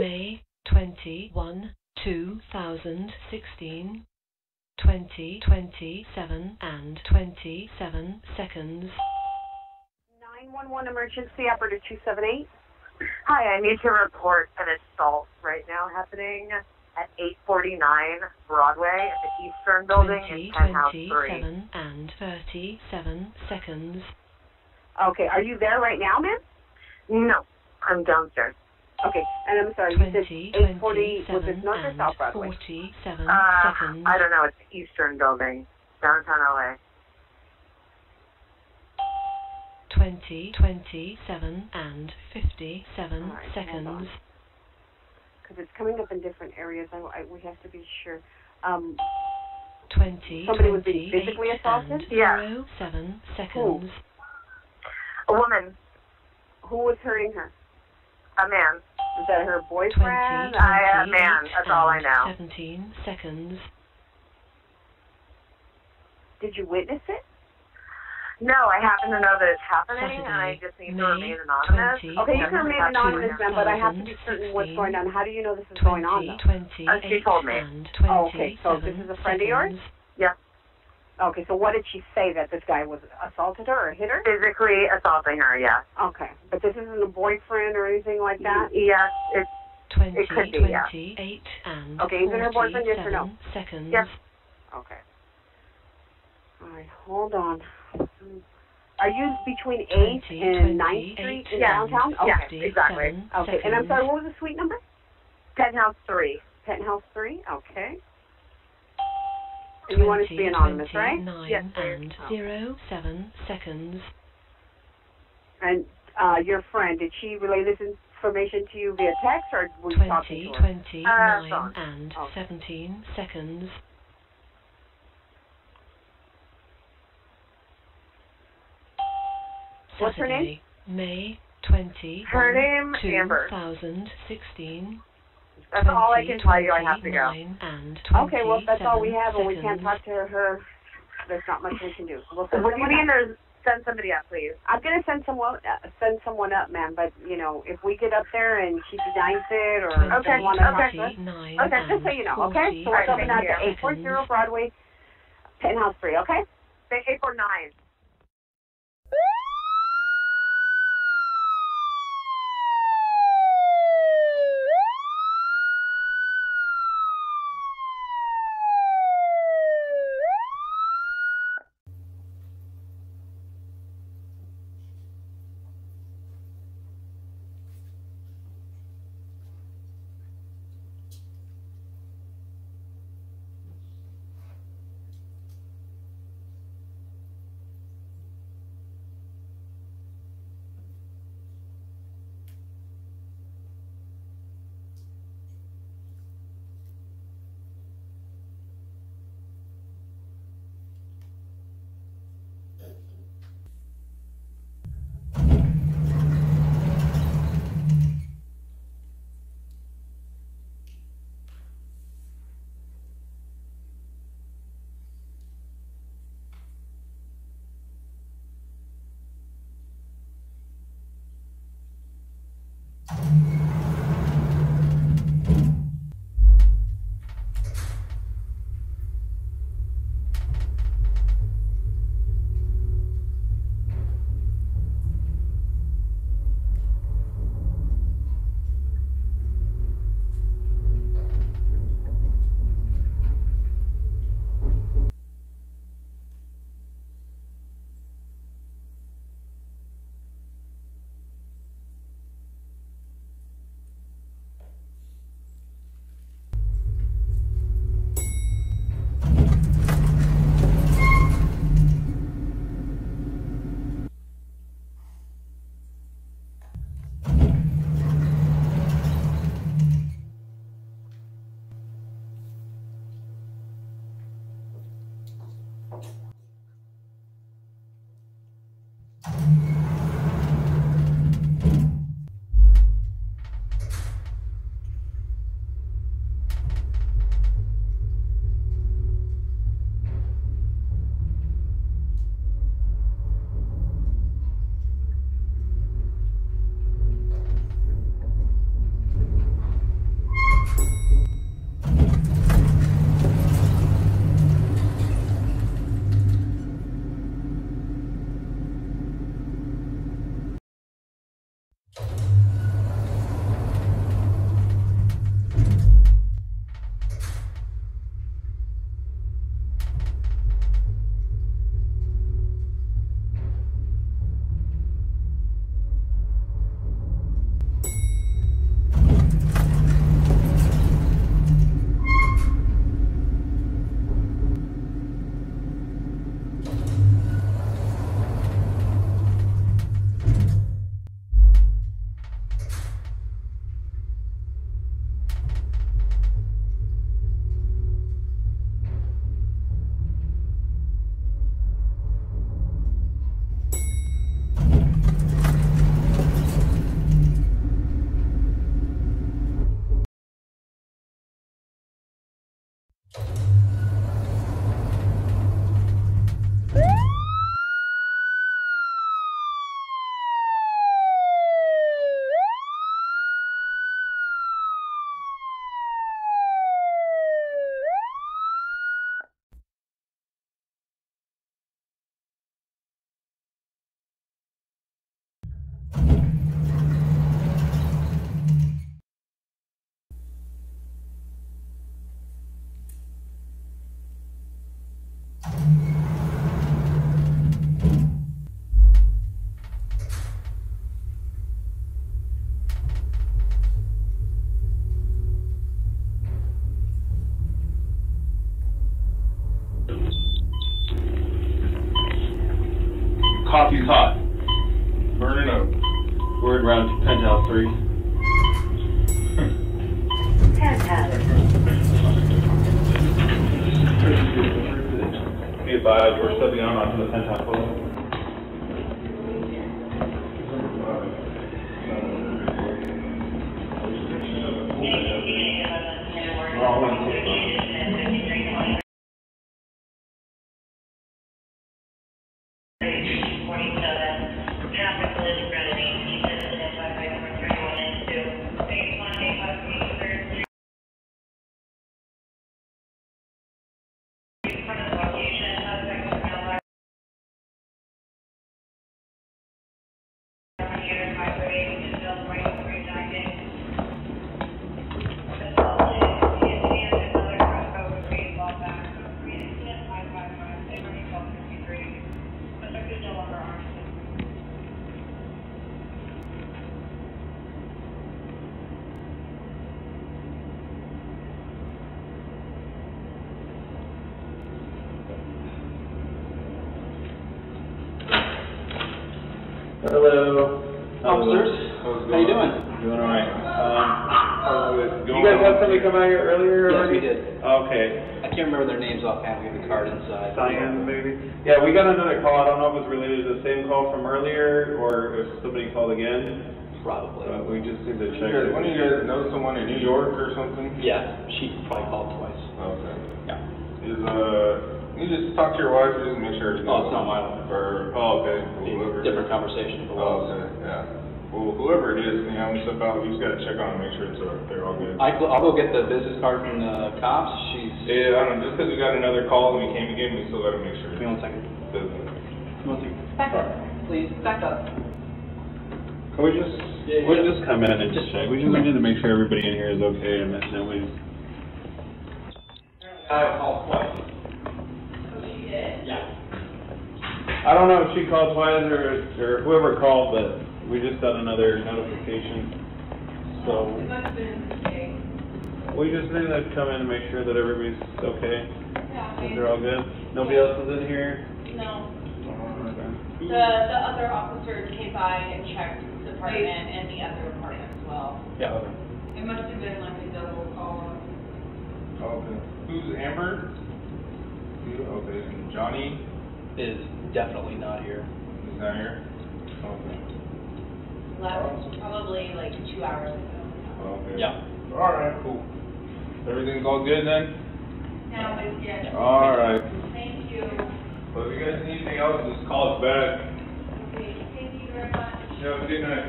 May 21, 2016, 20:27 and 27 seconds. 911 emergency operator 278. Hi, I need to report an assault right now happening at 849 Broadway at the Eastern Building in Penthouse 3. 27 and 37 seconds. Okay, are you there right now, ma'am? No, I'm downstairs. Okay, and I'm sorry, you said 840, was it North or South Broadway? 47 seconds. I don't know, it's the Eastern Building, downtown LA. 27 and 57 seconds. Because it's coming up in different areas, we have to be sure. 20, somebody was being physically assaulted? Yeah. 7 seconds. A woman. Who was hurting her? A man. Was that her boyfriend? A man, that's all I know. 17 seconds. Did you witness it? No, I happen to know that it's happening, Saturday, and I just need to May remain anonymous. 20, Okay, you can remain anonymous, ma'am, but I have to be certain what's going on. How do you know this is going on, though? She told me. Okay, so this is a friend of yours? Yes. Okay, so what did she say, that this guy was assaulted her or hit her? Physically assaulting her, yes. Okay, but this isn't a boyfriend or anything like that? Yes, it could be, yeah. 28 and okay, is it her boyfriend, yes or no? Seconds. Yes. Okay. All right, hold on. Are you between 8th and 9th Street in downtown? Yeah, Okay. exactly. Okay, and I'm sorry, what was the suite number? Penthouse 3. Penthouse 3, okay. And you want us to be anonymous, right? Yes, and 07 seconds. And your friend, did she relay this information to you via text, or were you talking to her? 29 and 17 seconds. What's her name? May 20, Her name, Amber. 2016. That's all I can tell you. I have to go. And okay, well, that's all we have, and we can't talk to her. There's not much we can do. We'll send what do you mean send somebody up, please? I'm going to send someone up, ma'am, but, you know, if we get up there and she denies it or doesn't want to talk to us. Okay, just so you know, okay? So we're coming out to 840 Broadway, Penthouse 3, okay? 849. Coffee's hot. Burning up. We're around penthouse 3. Be advised, we're stepping out onto the penthouse level. Hello. Officers, how you doing? Doing all right. You guys had somebody come out here earlier? Yes, already? we did. Okay. I can't remember their names offhand. We have the card inside. Cyan, maybe? Yeah, we got another call. I don't know if it was related to the same call from earlier or if somebody called again. Probably. We just need to check. One of you guys know someone in New York or something? Yeah, she probably called twice. Okay. Yeah. You just talk to your wife or just make sure it's Oh, it's not my wife. okay. Whoever. Different conversation. Oh, okay, yeah. Well, whoever it is, I'm step out, you just gotta check on and make sure they're all good. I'll go get the business card from the cops. Yeah, I don't know, just because we got another call and we came again, we still gotta make sure. Give me 1 second. Doesn't. 1 second. Back up, please. Back up. Can we just, we'll just come in and just check. We need to make sure everybody in here is okay and then we. I called twice. I don't know if she called twice or whoever called, but we just got another notification. So It must have been a mistake. we just need to come in and make sure that everybody's okay. Yeah, That they're all good. Nobody else is in here? no. Okay. The other officers came by and checked the apartment and the other apartment as well. Yeah. It must have been like a double call. Okay. Who's Amber? You? Okay, and Johnny Is definitely not here. is not here? Okay. Last, probably like 2 hours ago. Okay. Yeah. Alright, cool. Everything's all good then? Now it's, yeah. Alright. Thank you. Well, if you guys need anything else, just call us back. Okay, thank you very much. Have a good night.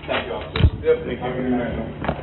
Thank you, officers. Yep, thank you. Good night.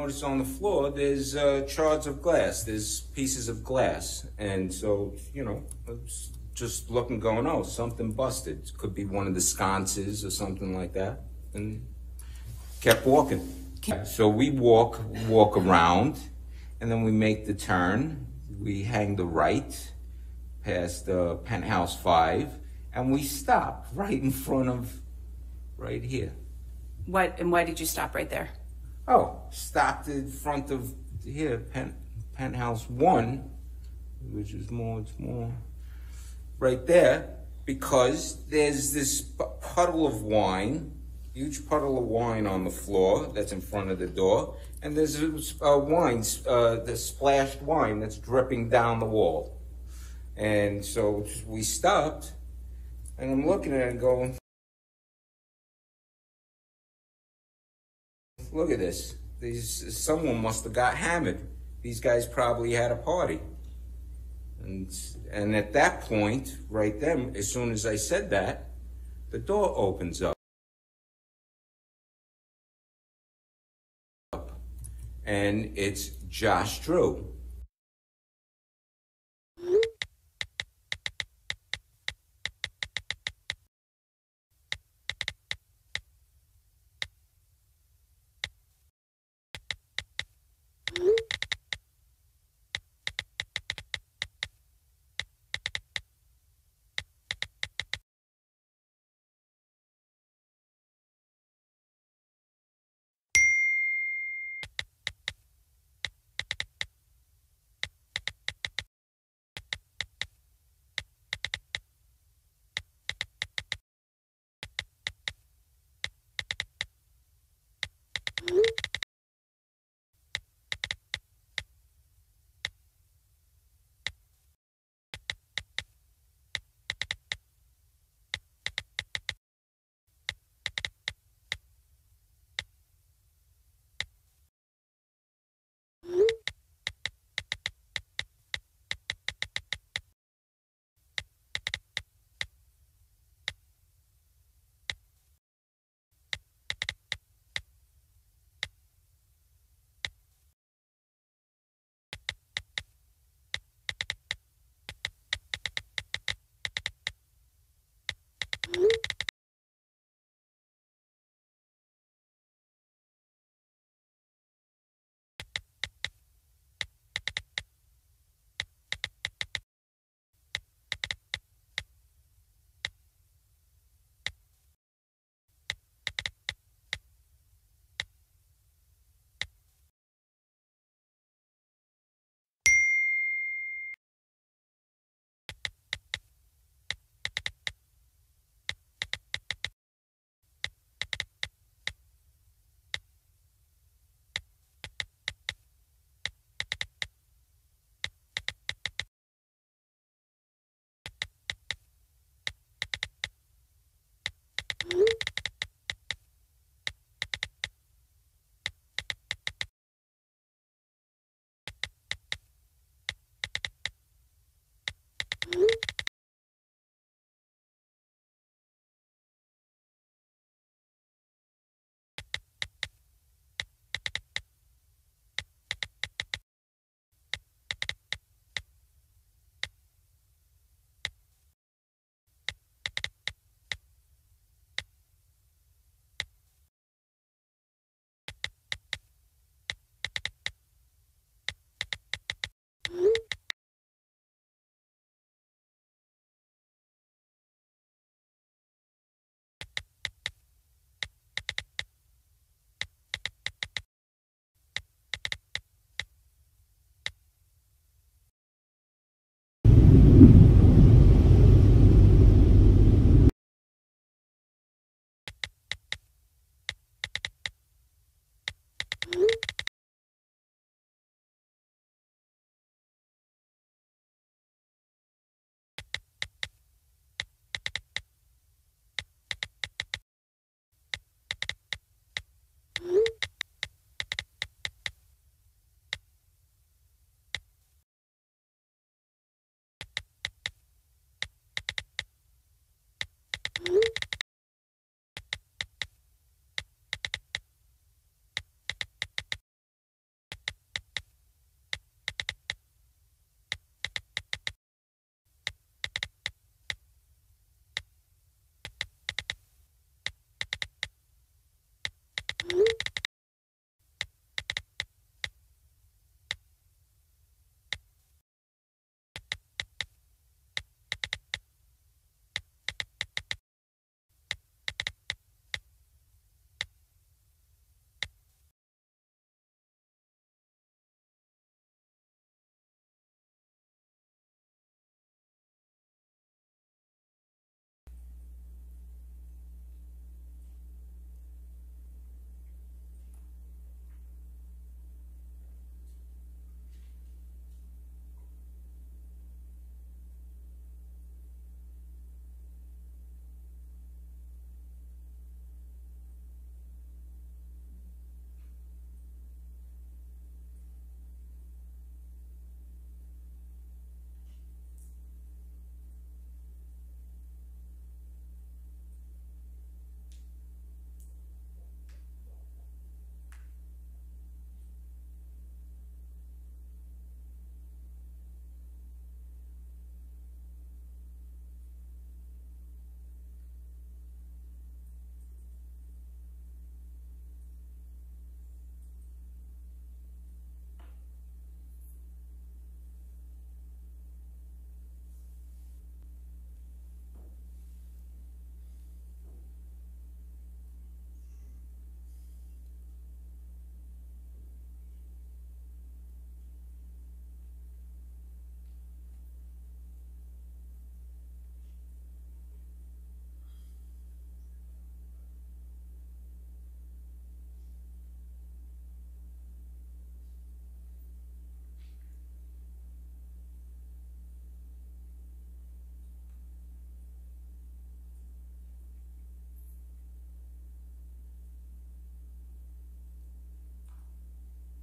notice on the floor there's shards of glass, there's pieces of glass. And so, you know, I was just looking, going, oh, something busted. Could be one of the sconces or something like that. And kept walking. So we walk around, and then we make the turn. We hang the right past penthouse 5, and we stop right in front of, right here. Why did you stop right there? Oh, stopped in front of here, penthouse 1, which is it's more right there, because there's this puddle of wine, huge puddle of wine on the floor that's in front of the door, and there's wine, the splashed wine that's dripping down the wall. And so we stopped, and I'm looking at it and going, look at this. Someone must have got hammered. These guys probably had a party. And at that point, right then, as soon as I said that, the door opens up. And it's Josh Drew.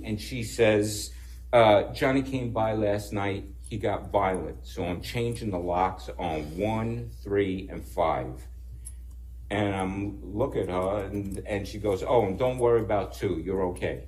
and she says, Johnny came by last night, he got violent, so I'm changing the locks on 1, 3, and 5. And I'm look at her, and she goes, oh, and don't worry about 2, you're okay.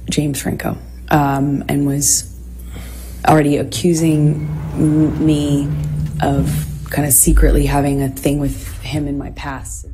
James Franco, and was already accusing me of kind of secretly having a thing with him in my past.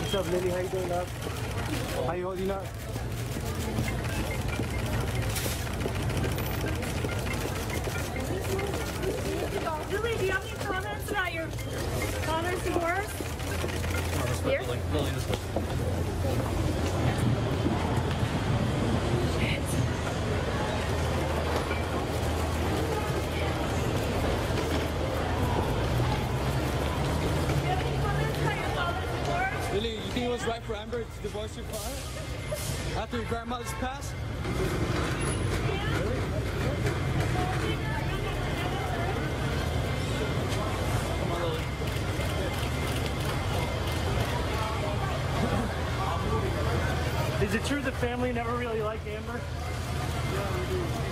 What's up, Lily? How you doing, love? How you holding up? Lily, do you have any comments about your father's divorce? Here? Lily, this way. Lily, you think it was right for Amber to divorce your father? After your grandmother's passed? Really? Come on, Lily. Is it true the family never really liked Amber? Yeah, we do.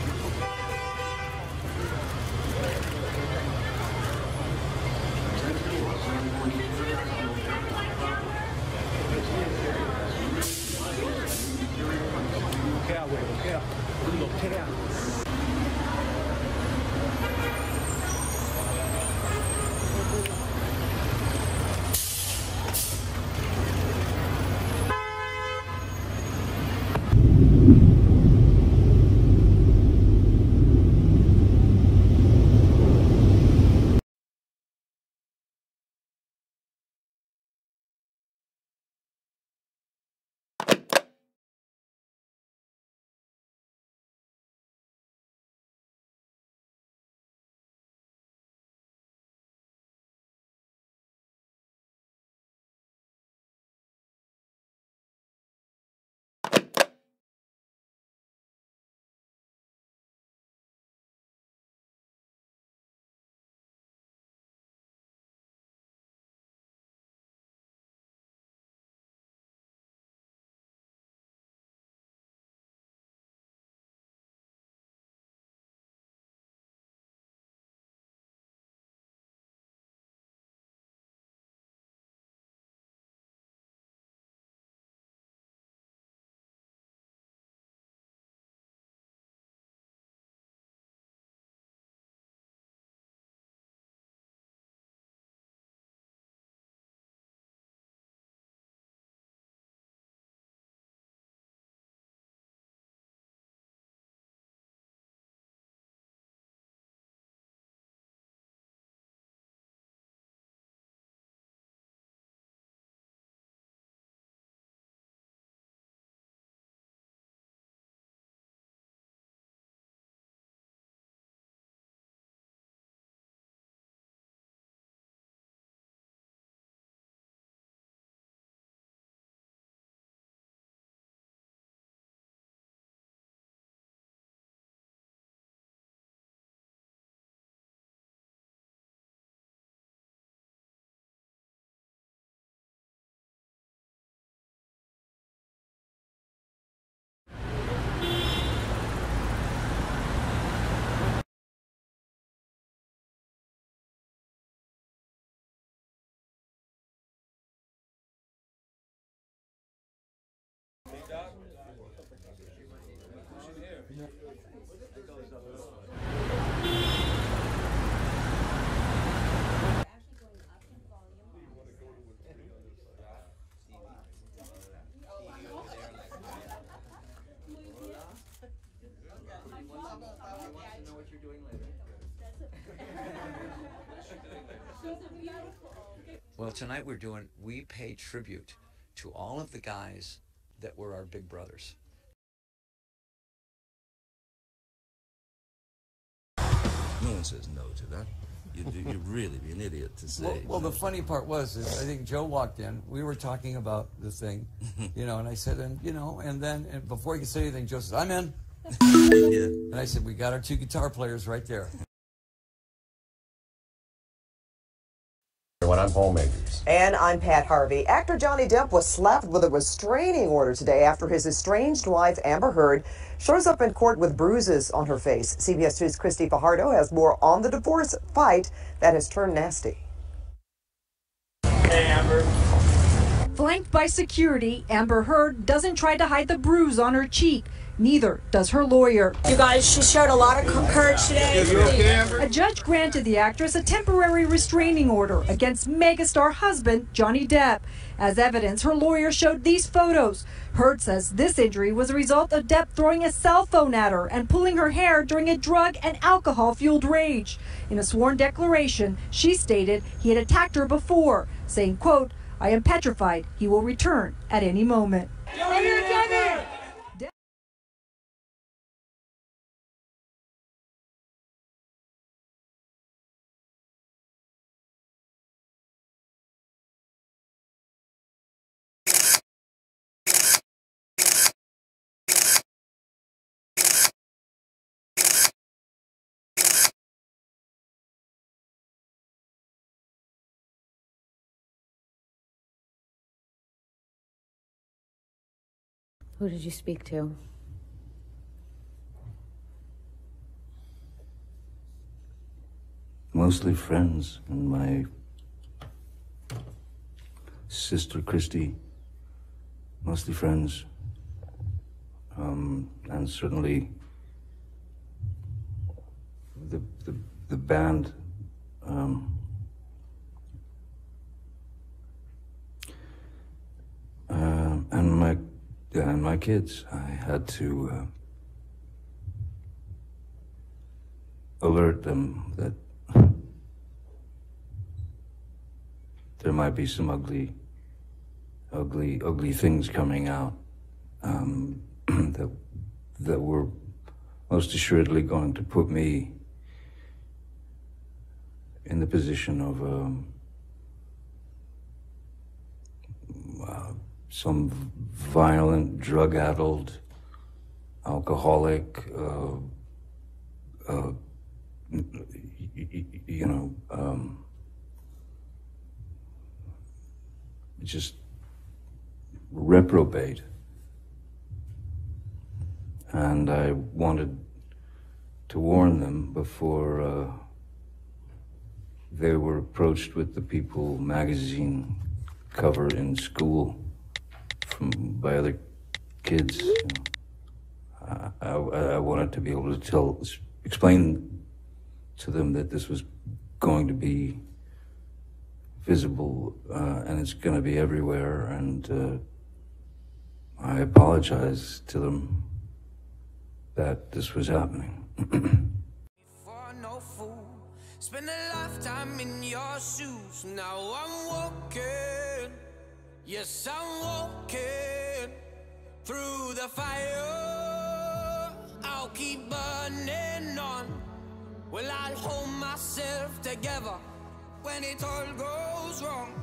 doing later? Well, tonight we pay tribute to all of the guys that were our big brothers. No one says no to that. You'd really be an idiot to say. Well, the funny part was, is I think Joe walked in. We were talking about the thing, and I said, and then before he could say anything, Joe said, "I'm in." Yeah. And I said, "We got our 2 guitar players right there." I'm Paul Majors. And I'm Pat Harvey. Actor Johnny Depp was slapped with a restraining order today after his estranged wife, Amber Heard, shows up in court with bruises on her face. CBS 2's Christy Fajardo has more on the divorce fight that has turned nasty. Hey, Amber. Flanked by security, Amber Heard doesn't try to hide the bruise on her cheek. Neither does her lawyer. You guys, she showed a lot of courage today. You okay, Amber? A judge granted the actress a temporary restraining order against megastar husband Johnny Depp. As evidence, her lawyer showed these photos. Heard says this injury was a result of Depp throwing a cell phone at her and pulling her hair during a drug and alcohol-fueled rage. In a sworn declaration, she stated he had attacked her before, saying, quote, "I am petrified he will return at any moment." Who did you speak to? Mostly friends, and my sister Christy. Mostly friends, and certainly the band. And my kids. I had to alert them that there might be some ugly things coming out that were most assuredly going to put me in the position of some violent, drug-addled, alcoholic, just reprobate. And I wanted to warn them before they were approached with the People magazine cover in school by other kids. I wanted to be able to explain to them that this was going to be visible and it's going to be everywhere, and I apologize to them that this was happening. Spend a lifetime in your shoes. Now I'm walking, yes I'm walking through the fire. I'll keep burning on. Well, I'll hold myself together when it all goes wrong.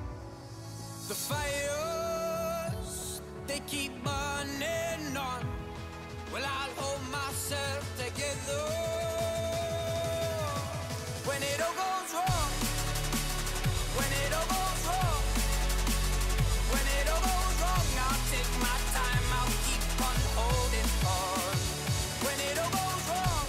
The fires, they keep burning on. Well, I'll hold myself together when it all goes wrong. When it all goes wrong. When it all goes wrong, I'll take my time. I'll keep on holding on. When it all goes wrong.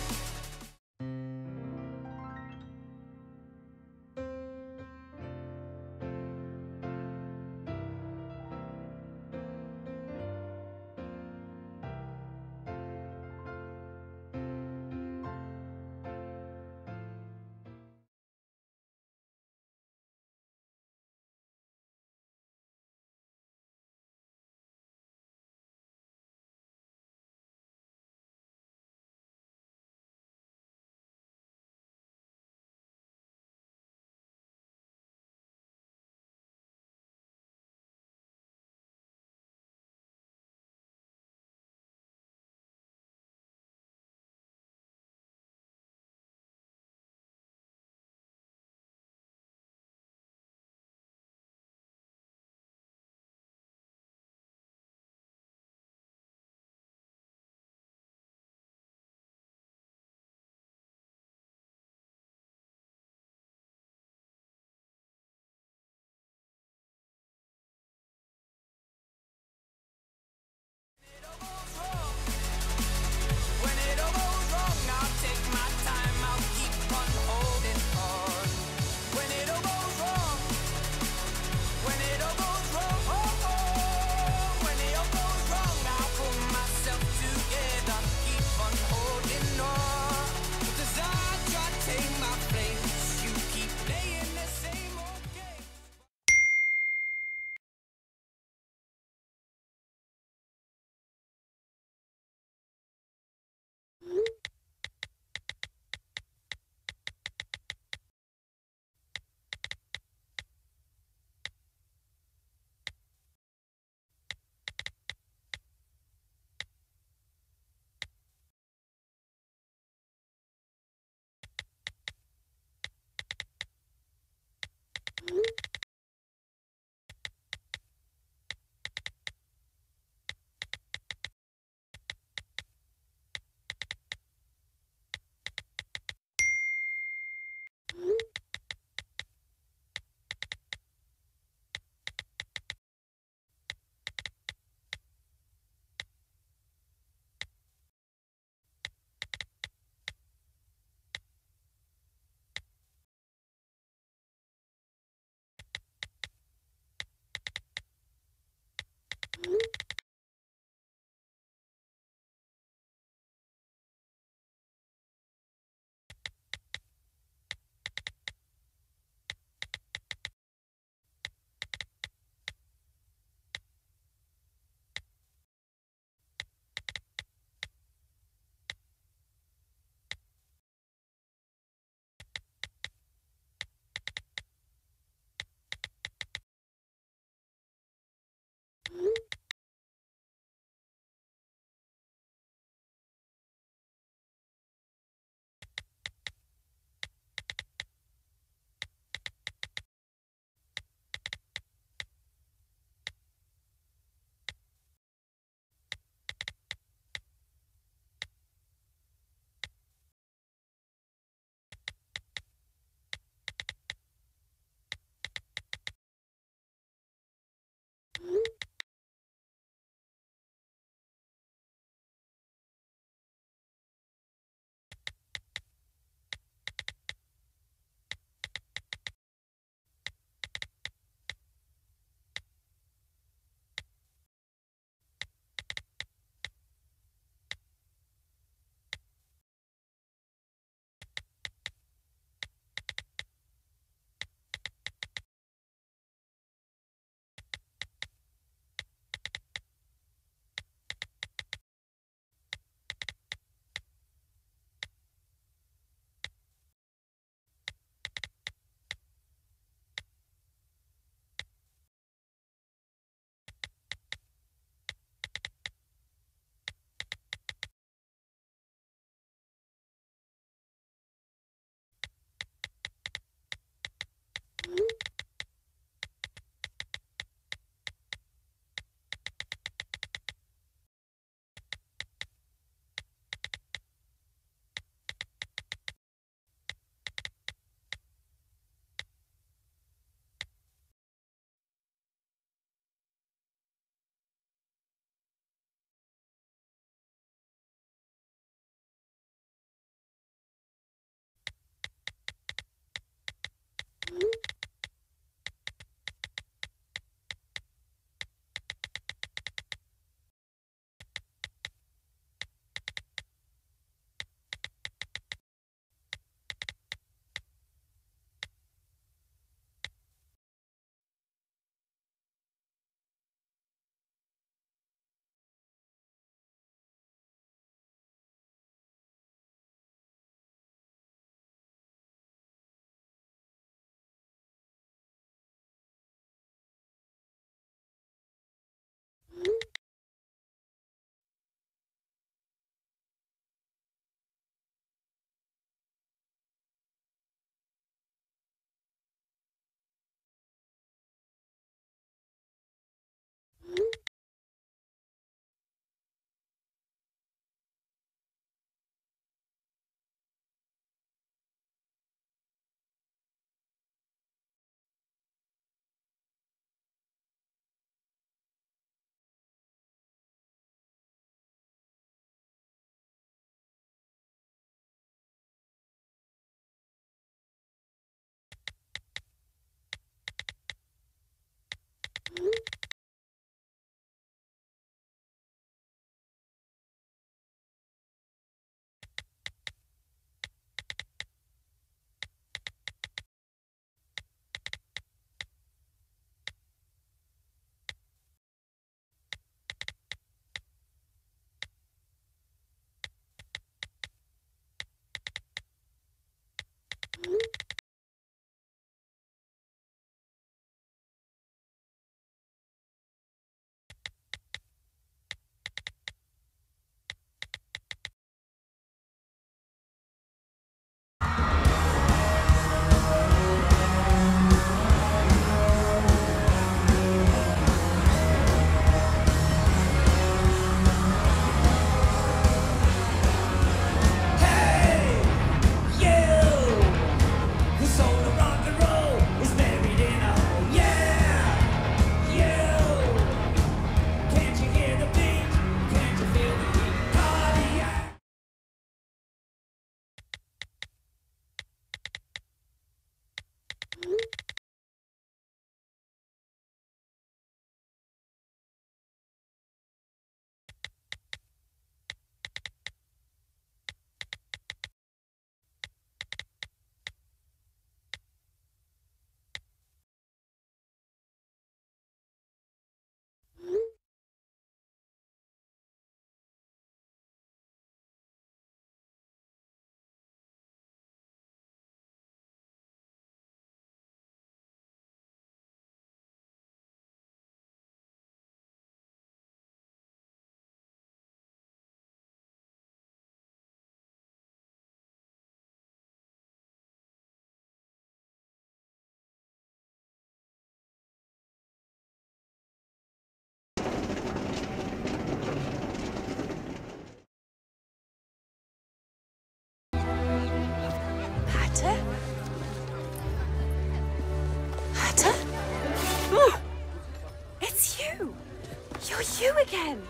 again.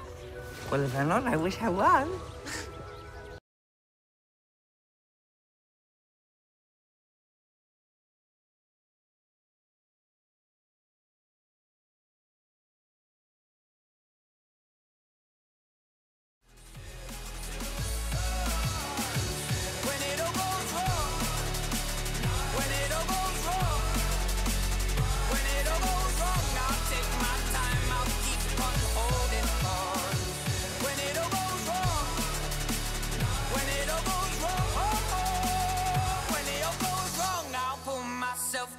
Well, if I'm not, I wish I was.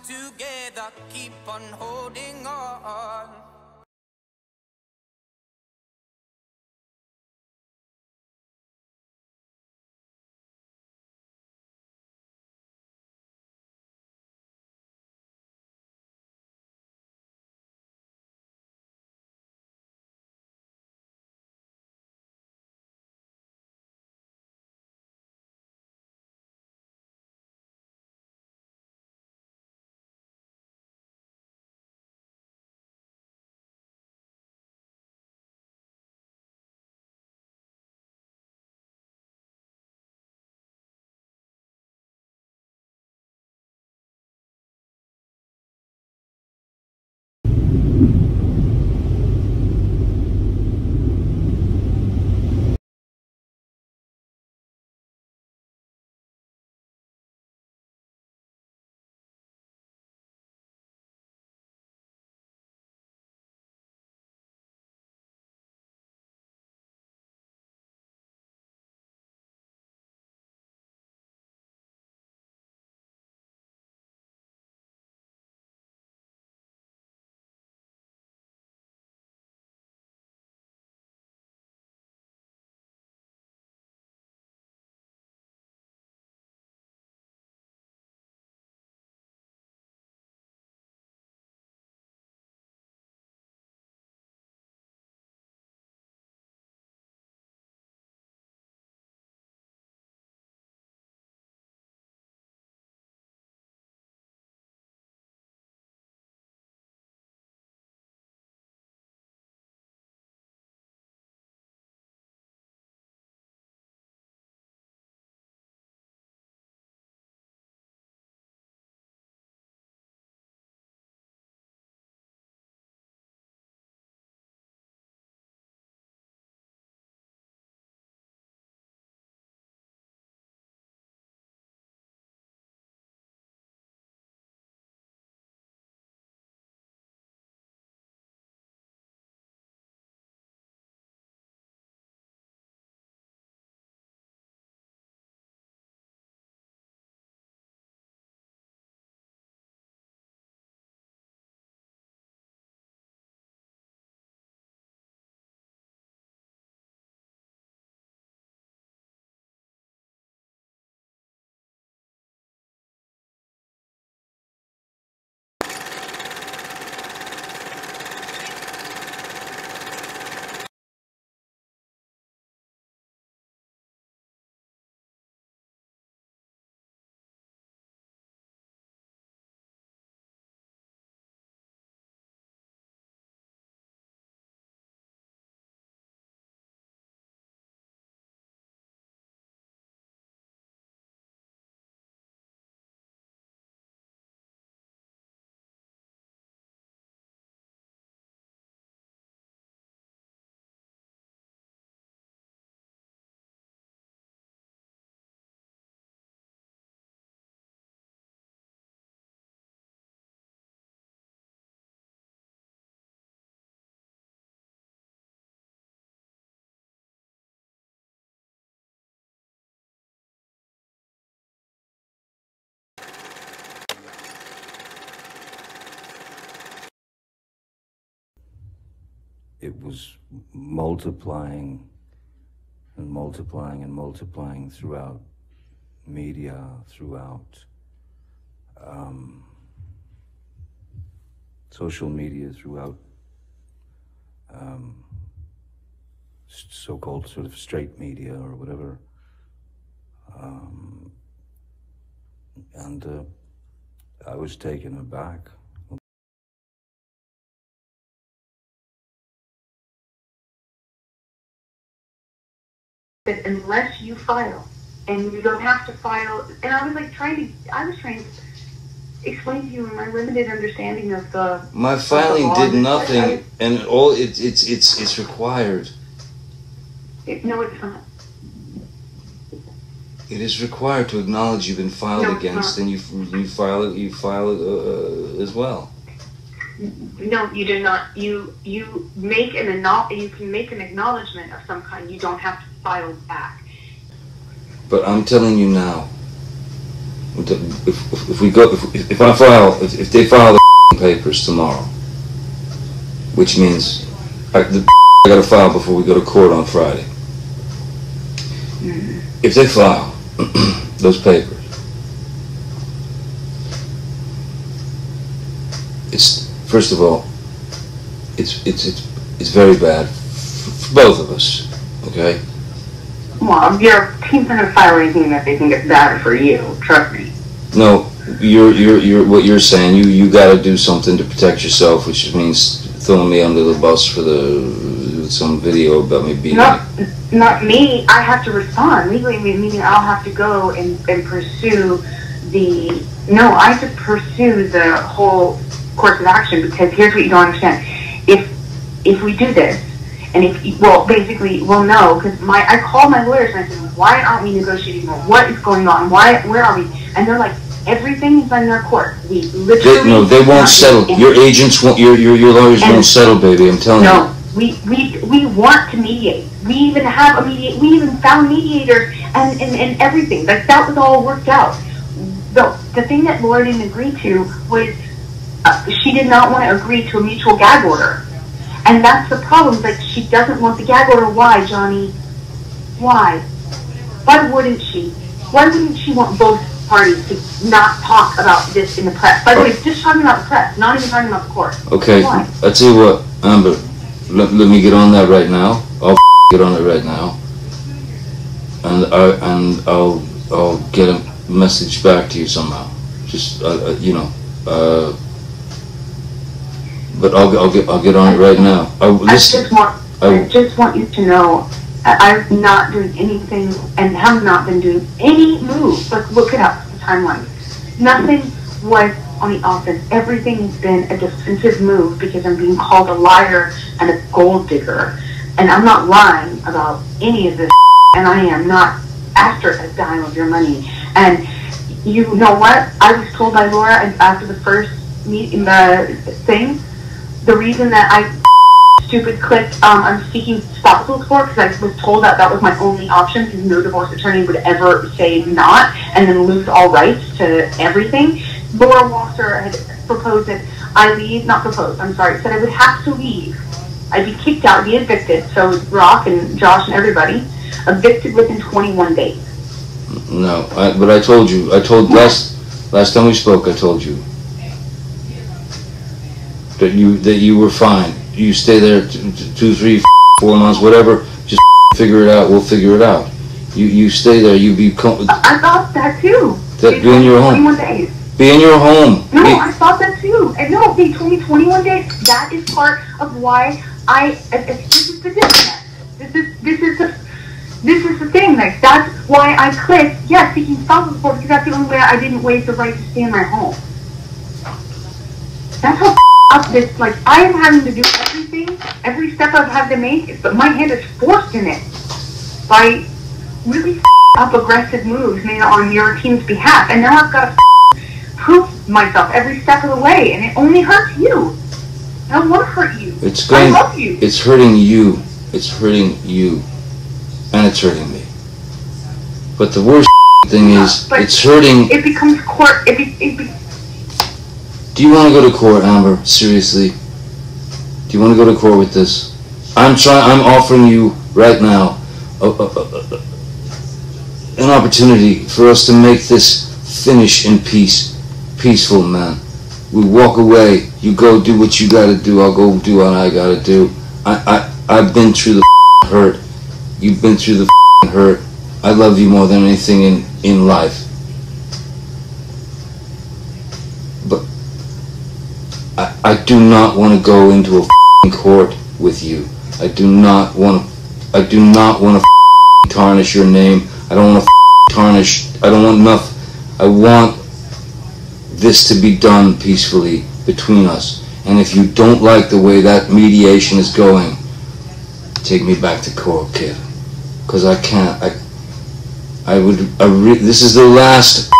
Together, keep on holding on. It was multiplying and multiplying and multiplying throughout media, throughout social media, throughout so-called sort of straight media or whatever. And I was taken aback. unless you file, and you don't have to file, and I was like trying to explain to you my limited understanding of the... My filing did nothing, and all it's required. No, it's not. It is required to acknowledge you've been filed against, and you file it as well. No, you do not. You make you can make an acknowledgement of some kind. You don't have to file back. But I'm telling you now, if they file the papers tomorrow, which means I got to file before we go to court on Friday. If they file those papers, first of all, it's very bad for both of us. Okay. Well, your team's not gonna file anything that they think is bad for you. Trust me. No, you're what you're saying. You got to do something to protect yourself, which means throwing me under the bus for some video about me being. Not me. I have to respond legally, meaning I'll have to go and pursue the. No, I have to pursue the whole course of action, because here's what you don't understand. If we do this, and basically we'll know, because I called my lawyers and I said, why aren't we negotiating more? What is going on? Where are we? And they're like, everything is in their court. We literally they won't settle. Your agents won't. Your lawyers won't settle, baby. I'm telling you. No, we want to mediate. We even have we even found mediators and everything. Like, that was all worked out. The thing that Laura didn't agree to was she did not want to agree to a mutual gag order. And that's the problem. Like, she doesn't want the gag order. Why, Johnny? Why? Why wouldn't she? Why wouldn't she want both parties to not talk about this in the press? By the way, just talking about the press, not even talking about the court. Okay, Why? I'll tell you what, Amber, let me get on that right now. I'll get on it right now. And I'll get a message back to you somehow. Just, but I'll get on it right now. I just want you to know, I've not done anything and have not been doing any moves. Like, look it up, the timeline. Nothing was on the offense. Everything has been a defensive move because I'm being called a liar and a gold digger. And I'm not lying about any of this, and I am not after a dime of your money. And you know what? I was told by Laura after the first meeting, the thing, the reason that I stupid clicked I'm seeking spousal support, because I was told that was my only option, because no divorce attorney would ever say not and then lose all rights to everything. Laura Wasser had proposed that I leave, not proposed, I'm sorry, said I would have to leave. I'd be kicked out, be evicted, so Rock and Josh and everybody, evicted within 21 days. No, but I told you, last time we spoke, I told you that you were fine. You stay there 2, 3, 4 months, whatever. Just figure it out. We'll figure it out. You stay there. You be. I thought that too. Be in your home. 21 days. Be in your home. No, I thought that too. And no, they told me 21 days. That is part of why this is the disconnect. This is the thing. Like, that's why I clicked yes, seeking spousal support, because that's the only way I didn't waive the right to stay in my home. That's how up this, like, I am having to do everything, every step I've had to make, but my hand is forced in it by really up aggressive moves made on your team's behalf, and now I've got to prove myself every step of the way, and it only hurts you. I don't want to hurt you. I love you. It's hurting you. It's hurting you, and it's hurting me. But the worst thing is, it's hurting. It becomes court. Do you want to go to court, Amber? Seriously? Do you want to go to court with this? I'm offering you right now an opportunity for us to make this finish in peace. Peaceful, man. We walk away. You go do what you got to do. I'll go do what I got to do. I've been through the hurt. You've been through the hurt. I love you more than anything in life. But I do not want to go into a court with you. I do not want to tarnish your name. I don't want to tarnish. I don't want nothing. I want this to be done peacefully between us. And if you don't like the way that mediation is going, take me back to court, kid. Because I can't. This is the last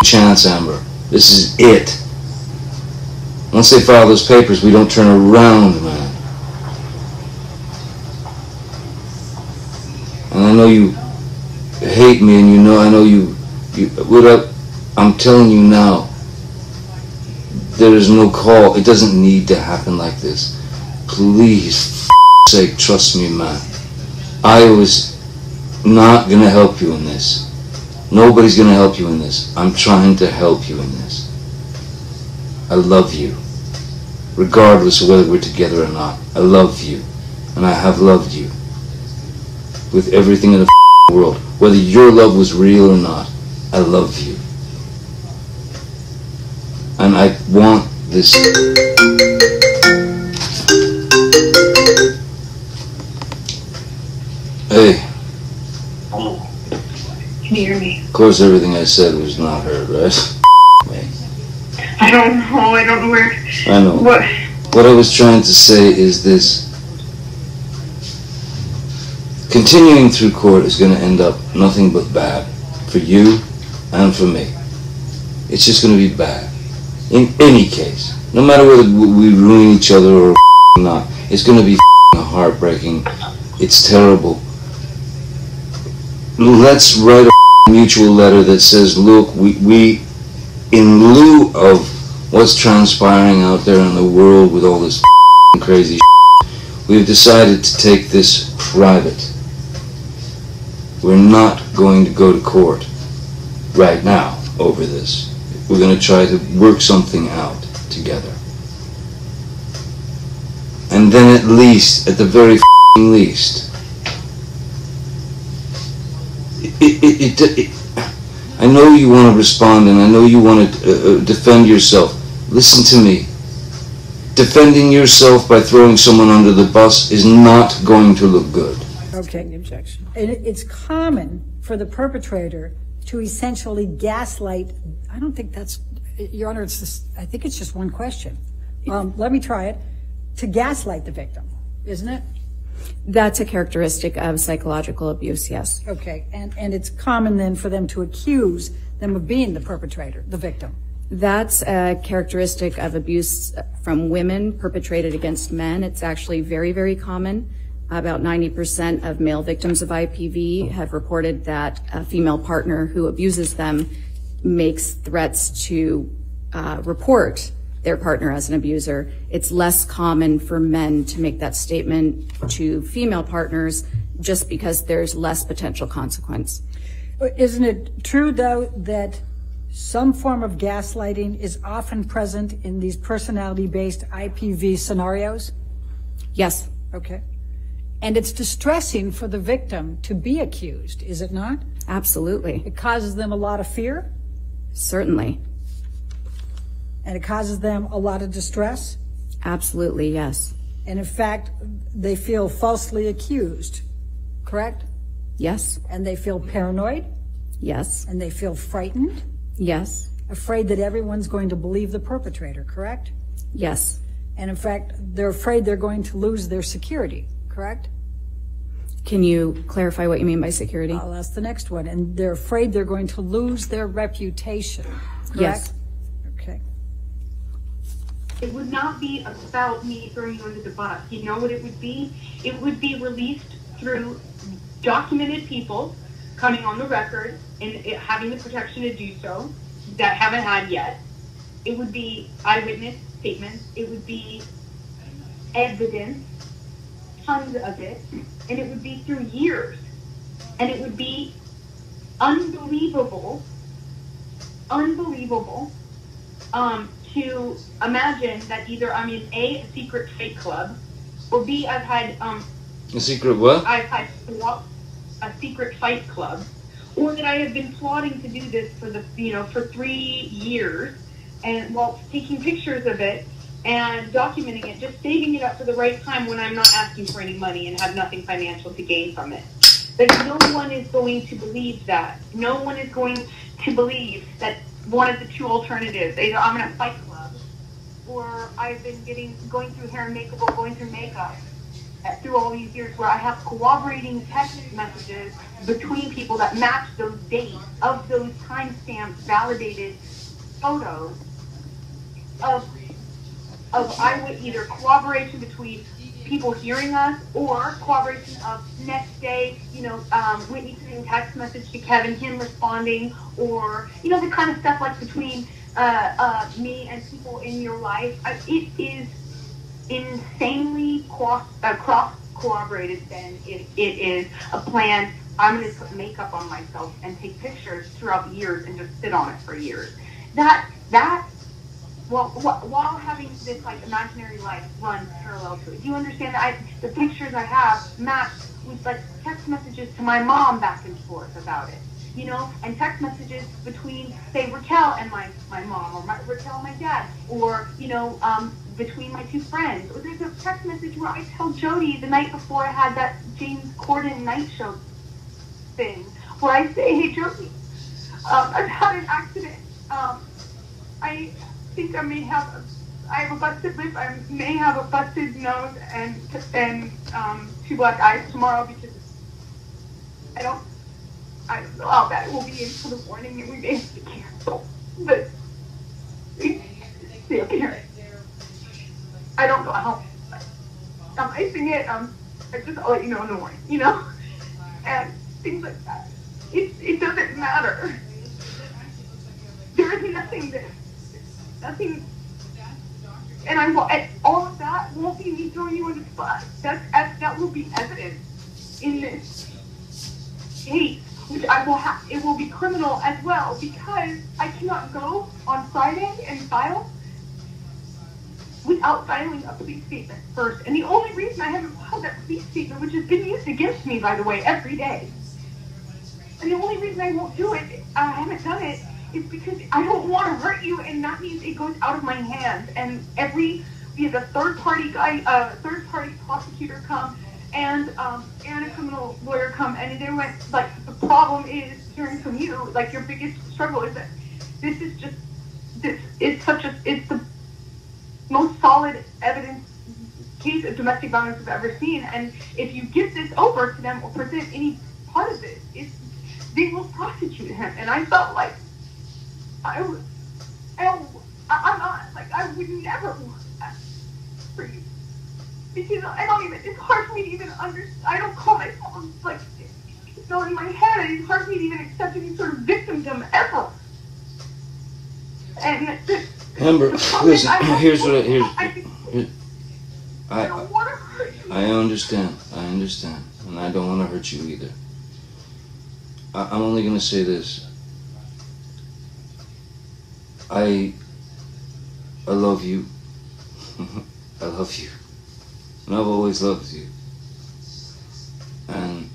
chance, Amber. This is it. Once they file those papers, we don't turn around, man. And I know you hate me, and I know you I'm telling you now, there is no call. It doesn't need to happen like this. Please, for sake, trust me, man. I was not gonna help you in this. Nobody's gonna help you in this. I'm trying to help you in this. I love you. Regardless of whether we're together or not. I love you. And I have loved you. With everything in the world. Whether your love was real or not. I love you. And I want this. Hey. Can you hear me? Of course everything I said was not heard, right? I don't know where. I know. What I was trying to say is this. Continuing through court is going to end up nothing but bad. For you and for me. It's just going to be bad. In any case. No matter whether we ruin each other or not. It's going to be heartbreaking. It's terrible. Let's write a mutual letter that says, look, we in lieu of what's transpiring out there in the world with all this crazy we've decided to take this private. We're not going to go to court right now over this. We're going to try to work something out together. And then at least, at the very least, I know you want to respond and I know you want to defend yourself. Listen to me. Defending yourself by throwing someone under the bus is not going to look good. Okay. Objection. It's common for the perpetrator to essentially gaslight. I don't think that's, Your Honor, I think it's just one question. Let me try it. To gaslight the victim, isn't it? That's a characteristic of psychological abuse, yes. Okay, and it's common then for them to accuse them of being the perpetrator, the victim. That's a characteristic of abuse from women perpetrated against men. It's actually very, very common. About 90% of male victims of IPV have reported that a female partner who abuses them makes threats to report their partner as an abuser. It's less common for men to make that statement to female partners just because there's less potential consequence. Isn't it true, though, that some form of gaslighting is often present in these personality-based IPV scenarios? Yes. Okay. And it's distressing for the victim to be accused, is it not? Absolutely. It causes them a lot of fear? Certainly. And it causes them a lot of distress? Absolutely, yes. And in fact, they feel falsely accused, correct? Yes. And they feel paranoid? Yes. And they feel frightened? Yes. Afraid that everyone's going to believe the perpetrator, correct? Yes. And in fact, they're afraid they're going to lose their security, correct? Can you clarify what you mean by security? Well, that's the next one. And they're afraid they're going to lose their reputation, correct? Yes. Okay. It would not be about me throwing you under the bus. You know what it would be? It would be released through documented people coming on the record and having the protection to do so that haven't had yet. It would be eyewitness statements. It would be evidence, tons of it, and it would be through years. And it would be unbelievable, to imagine that either I'm in a secret fight club, or B, I've had a secret what? I've had a secret fight club, or that I have been plotting to do this for 3 years, and while taking pictures of it and documenting it, just saving it up for the right time when I'm not asking for any money and have nothing financial to gain from it. But no one is going to believe that. No one is going to believe that one of the two alternatives, either I'm in a fight club, or I've been going through hair and makeup, or going through makeup through all these years, where I have corroborating text messages between people that match those dates of those timestamp validated photos of I would either corroboration between people hearing us, or corroboration of next day, Whitney sending text message to Kevin, him responding, or, the kind of stuff like between me and people in your life. It is insanely cross-corroborated than it is a plan. I'm going to put makeup on myself and take pictures throughout years and just sit on it for years. While having this imaginary life run parallel to it. Do you understand that the pictures I have match with text messages to my mom back and forth about it, and text messages between, say, Raquel and my mom, or Raquel and my dad, or, between my two friends. Or there's a text message where I tell Jody the night before I had that James Corden night show thing, where I say, hey, Jody, I've had an accident. I think I have a busted lip, I may have a busted nose, and 2 black eyes tomorrow, because I don't know how bad it will be until the morning, and we may have to cancel. But still here. I don't know how I'm icing it. I'll let you know in the morning, and things like that. It doesn't matter. There is nothing, and all of that won't be me throwing you in the bus. That will be evidence in this case, which it will be criminal as well, because I cannot go on Friday and file without filing a police statement first. And the only reason I haven't filed that police statement, which has been used against me, by the way, every day, and the only reason I won't do it, I haven't done it, is because I don't want to hurt you, and that means it goes out of my hands. And we had a third-party prosecutor come, and a criminal lawyer come, and they went, the problem is, hearing from you, your biggest struggle is that it's the most solid evidence case of domestic violence I've ever seen, and if you give this over to them or present any part of this, they will prosecute him. And I felt like I would never want that for you. Because it's hard for me to even understand. I don't call myself, in my head, it's hard for me to even accept any sort of victimdom ever. And Amber, listen, I understand, and I don't want to hurt you either. I'm only going to say this. I love you. I love you. And I've always loved you. And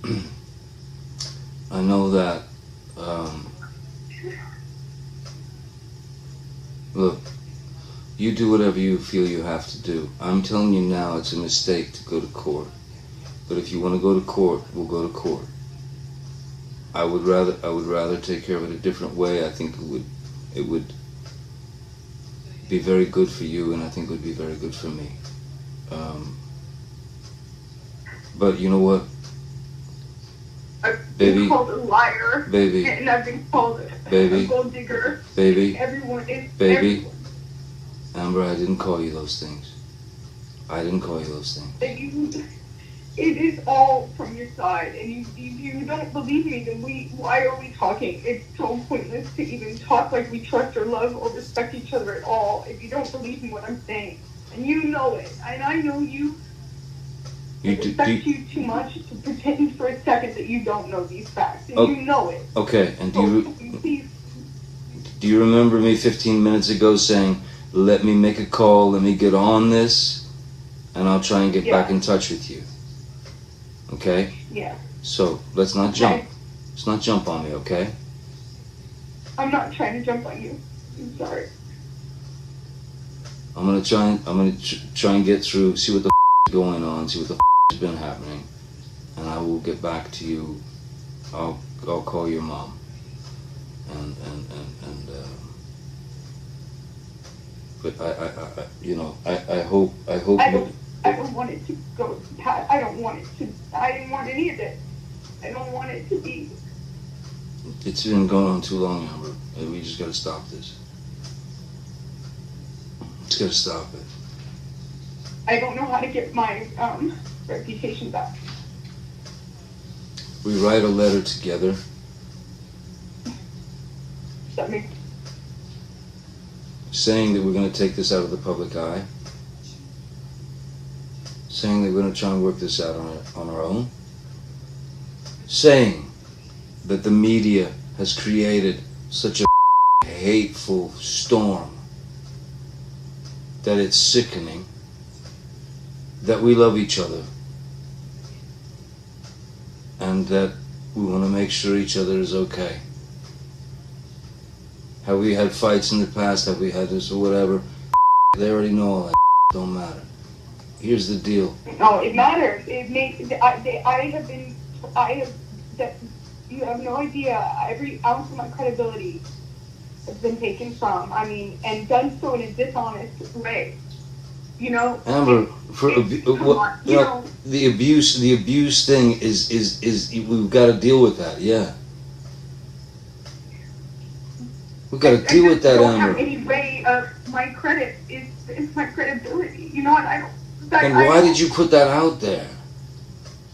I know that, look, you do whatever you feel you have to do. I'm telling you now, it's a mistake to go to court. But if you want to go to court, we'll go to court. I would rather take care of it a different way. I think it would be very good for you, and I think it would be very good for me. But you know what, baby, I've been called a liar, baby, and I've been called baby, a gold digger, baby, everyone, baby. Amber, I didn't call you those things. I didn't call you those things. It is all from your side, and if you don't believe me, then why are we talking? It's so pointless to even talk like we trust or love or respect each other at all if you don't believe in what I'm saying. And you know it, and I know you. I respect you too much to pretend for a second that you don't know these facts, and you know it. Okay, and do you remember me 15 minutes ago saying, let me make a call, let me get on this, and I'll try and get back in touch with you? Okay? Yeah. So, let's not jump. Let's not jump on me, okay? I'm not trying to jump on you. I'm sorry. I'm gonna try and get through, see what the is going on, see what the has been happening, and I will get back to you I'll call your mom. And but I you know, I hope I don't want it to go past. I didn't want any of it. I don't want it to be. It's been going on too long, Amber. We just gotta stop this. Just gotta stop it. I don't know how to get my reputation back. We write a letter together. Saying that we're going to take this out of the public eye. Saying that we're going to try and work this out on our own. Saying that the media has created such a hateful storm that it's sickening. That we love each other. And that we want to make sure each other is okay. Have we had fights in the past? Have we had this or whatever? They already know all that. Don't matter. Here's the deal. No, it matters. It makes. You have no idea. Every ounce of my credibility has been taken from. I mean, and done so in a dishonest way. You know. Amber, the abuse thing is we've got to deal with that. Yeah. We got to deal with that, Amber. I don't have any way of my credit is my credibility. You know what? I don't. And why did you put that out there?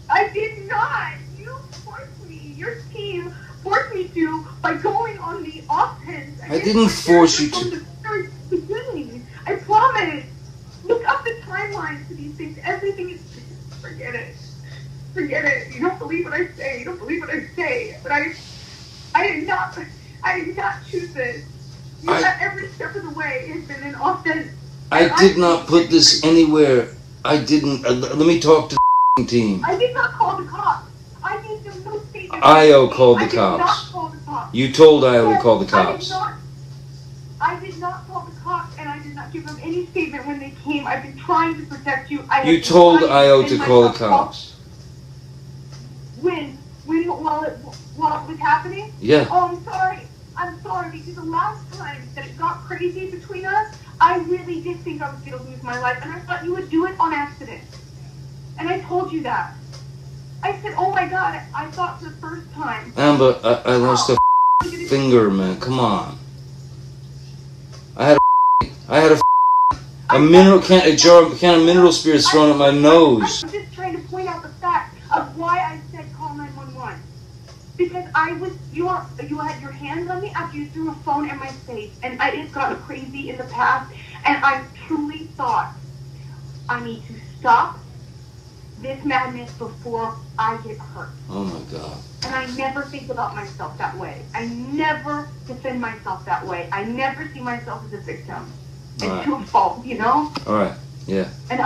I did not. You forced me. Your team forced me to by going on the offense. I didn't force you to. From the very beginning. I promise. Look up the timelines to these things. Everything is. Forget it. Forget it. You don't believe what I say. You don't believe what I say. But I did not. I did not choose this. Every step of the way has been an offense. I did not put this anywhere. I didn't. Let me talk to the team. I did not call the cops. I gave them no statement. IO called the cops. I did not call the cops. You told IO to call the cops. I did not call the cops, and I did not give them any statement when they came. I've been trying to protect you. You told IO to call the cops. While it was happening? Yeah. Oh, I'm sorry. I'm sorry, because the last time that it got crazy between us, I really did think I was going to lose my life, and I thought you would do it on accident. And I told you that. I said, oh my God, I thought for the first time. Amber, I lost a finger, man. Come on. I had a mineral can of mineral spirits thrown at my nose. I'm just trying to point out the fact of why I said call 911. Because you had your hands on me after you threw a phone at my face, and it got crazy in the past, and I truly thought, I need to stop this madness before I get hurt. Oh my God. And I never think about myself that way. I never defend myself that way. I never see myself as a victim and to a fault, you know? All right, yeah. And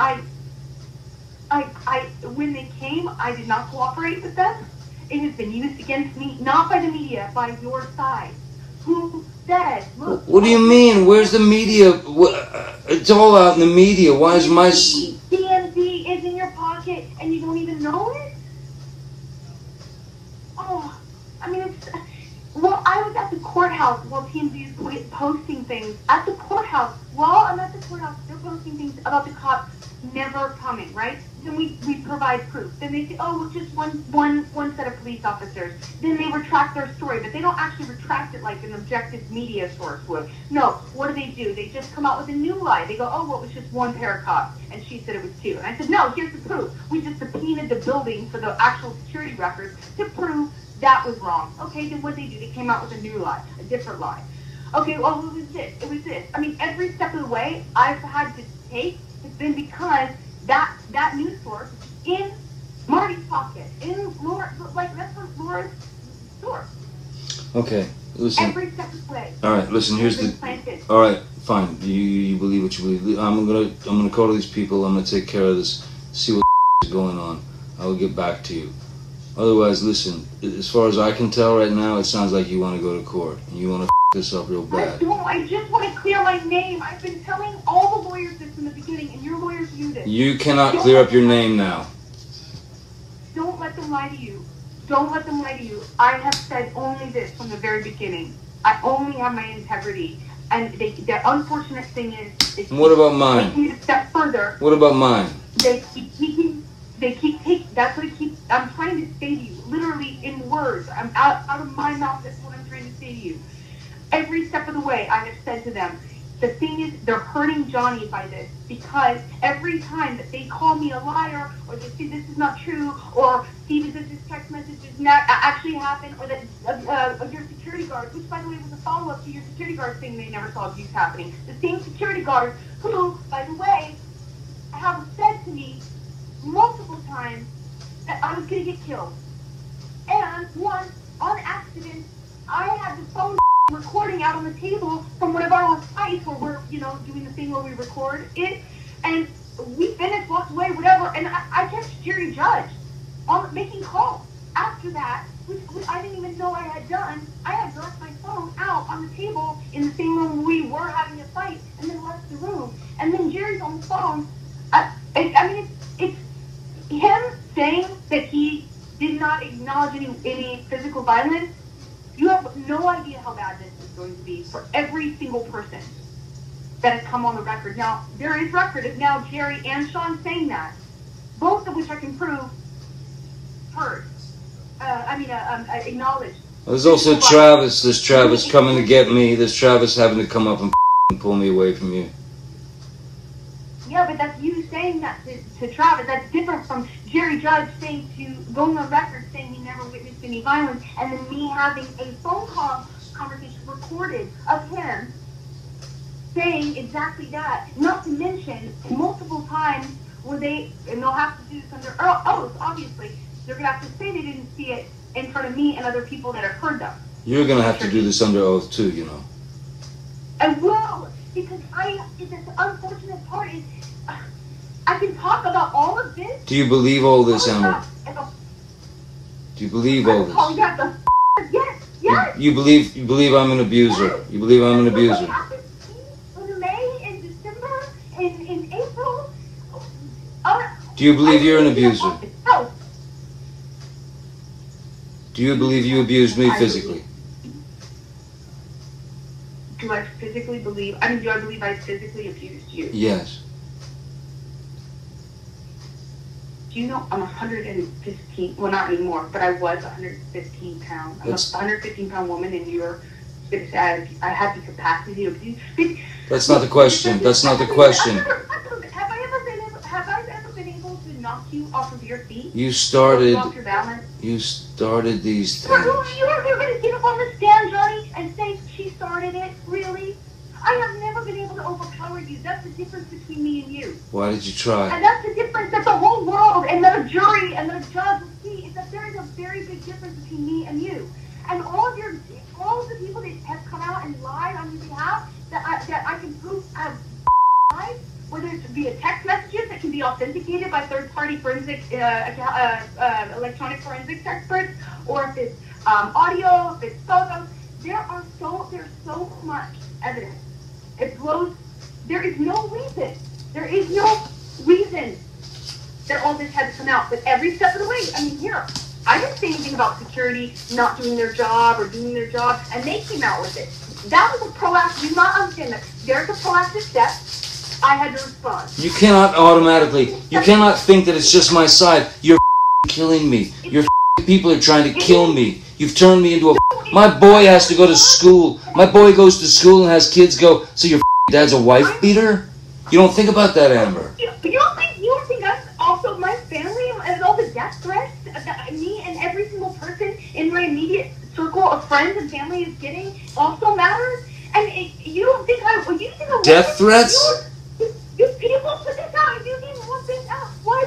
when they came, I did not cooperate with them. It has been used against me, not by the media, by your side. Who said, look. What do you mean? Where's the media? It's all out in the media. Why is my... DMV is in your pocket and you don't even know it? Oh, I mean, it's... Well, I was at the courthouse while TMZ is posting things. At the courthouse, while I'm at the courthouse, they're posting things about the cops never coming, right? Then we provide proof. Then they say, oh, it's just one set of police officers. Then they retract their story, but they don't actually retract it like an objective media source would. No, what do? They just come out with a new lie. They go, oh, well, it was just one pair of cops, and she said it was two. And I said, no, here's the proof. We just subpoenaed the building for the actual security records to prove that was wrong. Okay, then what did they do? They came out with a new lie, a different lie. Okay, well, it was this. It was this. I mean, every step of the way I've had to take has been because that news source is in Marty's pocket, in Laura, like that's what Laura's source. Okay, listen. Every step of the way. All right, listen. Here's the. All right, fine. You believe what you believe. I'm gonna call to these people. I'm gonna take care of this. See what is going on. I will get back to you. Otherwise, listen. As far as I can tell right now, it sounds like you want to go to court and you want to this up real bad. I just want to clear my name. I've been telling all the lawyers this in the beginning, and your lawyers knew this. You cannot clear up your name now. Don't let them lie to you. Don't let them lie to you. I have said only this from the very beginning. I only have my integrity. And the unfortunate thing is... What about mine? Taking it a step further. What about mine? They keep taking, that's what I'm trying to say to you, literally in words. I'm out of my mouth, that's what I'm trying to say to you. Every step of the way, I have said to them, the thing is, they're hurting Johnny by this, because every time that they call me a liar, or they say this is not true, or Steve, this text message does not actually happen, or that your security guard, which by the way was a follow-up to your security guard saying they never saw abuse happening. The same security guard who, by the way, have said to me multiple times that I was going to get killed. And once, on accident, I had the phone recording out on the table from one of our fights where we're, doing the thing where we record it, and we finished, walked away, whatever, and I catch Jerry Judge on making calls. After that, which I didn't even know I had done, I had left my phone out on the table in the same room we were having a fight, and then left the room. And then Jerry's on the phone. It's him saying that he did not acknowledge any physical violence. You have no idea how bad this is going to be for every single person that has come on the record. Now, there is record of now Jerry and Sean saying that, both of which I can prove heard. Acknowledged. There's also Travis. There's Travis coming to get me. There's Travis having to come up and pull me away from you. Yeah, but that's you saying that to Travis. That's different from Jerry Judge saying going on record saying he never witnessed any violence, and then me having a phone call conversation recorded of him saying exactly that. Not to mention multiple times where and they'll have to do this under oath, obviously. They're going to have to say they didn't see it in front of me and other people that have heard them. You're going to have to do this under oath too, I will, because the unfortunate part is I can talk about all of this. Do you believe all this, Amber? Do you believe all this? Yes. You believe I'm an abuser. You believe I'm an abuser. In May, in December, in April. Do you believe you're an abuser? Do you believe you abused me physically? Do I physically believe? do I believe I physically abused you? Yes. Do you know I'm 115, well not anymore, but I was 115 pounds. I'm a 115-pound woman, and I have the capacity to abuse. That's not the question. That's not the question. Have I ever been able to knock you off of your feet? You started off your balance? You started these things. You're going to get up on the stand, Johnny, and say she started it? Really? I have never been able to overpower you. That's the difference between me and you. Why did you try? And that's the difference that the whole world and the jury and the judge will see, is that there is a very big difference between me and you. And all of the people that have come out and lied on your behalf, that I can prove have lied, whether it be a text messages that can be authenticated by third-party forensic, electronic forensics experts, or if it's audio, if it's photos, there's so much evidence. It blows. There is no reason that all this had to come out. But every step of the way, I didn't say anything about security not doing their job or doing their job, and they came out with it. That was a proactive. You do not understand that. There's a proactive step. I had to respond. You cannot think that it's just my side. You're killing me. Your people are trying to kill me. You've turned me into a... My boy has to go to school. My boy goes to school and has kids go, so your dad's a wife beater? You don't think about that, Amber. You don't think us, also my family, and all the death threats that me and every single person in my immediate circle of friends and family is getting also matters? And you don't think I... Death threats? You people put this out. You didn't want this out. Why